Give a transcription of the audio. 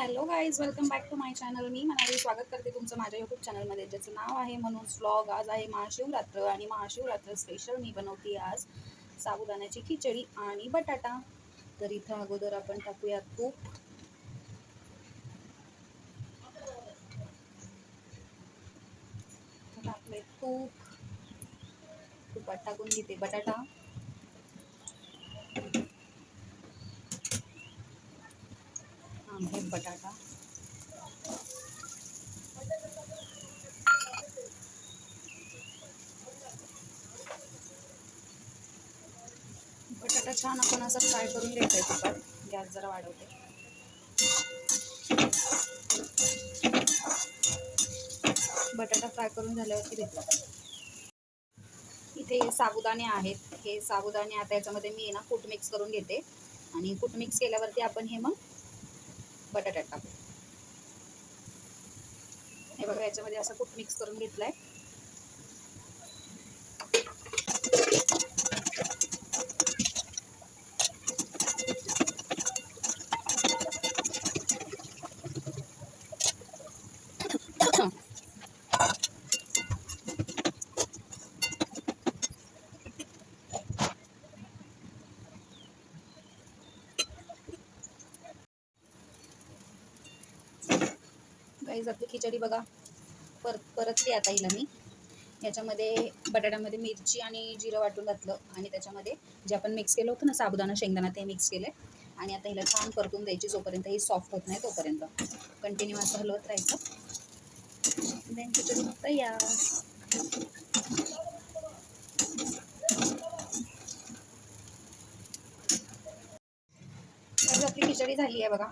Hello guys, welcome back to my channel. मी मनाली स्वागत करते तुमचं माझ्या यूट्यूब चॅनलमध्ये, ज्याचं नाव आहे म्हणून व्लॉग. आज आहे महाशिवरात्र आणि महाशिवरात्र स्पेशल मी बनवते आज साबुदाण्याची खिचडी आणि बटाटा. तर इथं अगोदर आपण टाकूया तूप. टाकले तुपात टाकून घेते बटाटा. हे बटाटा बटाटा छान आपण असं फ्राय करून घ्यायचा आहे तुपात. गॅस जरा वाढवते. बटाटा फ्राय करून झाल्यावरती घेतला. इथे साबुदाणे आहेत. हे साबुदाणे आता याच्यामध्ये मी ना कूट मिक्स करून घेते आणि कूट मिक्स केल्यावरती आपण हे मग बटाट्यात टाकू. हे बघा, याच्यामध्ये असं कूट मिक्स करून घेतलाय. गाईज, आपली खिचडी बघा परतली आता हिला मी. याच्यामध्ये बटाट्यामध्ये मिरची आणि जिरं वाटून घातलं आणि त्याच्यामध्ये जे आपण मिक्स केलं होतं ना साबुदाणा शेंगदाणा, ते मिक्स केले. आणि आता हिला छान परतून द्यायची जोपर्यंत ही सॉफ्ट होत नाही तोपर्यंत. कंटिन्यू असं हलवत राहायचं. देन खिचडी तयार. आपली खिचडी झाली आहे बघा.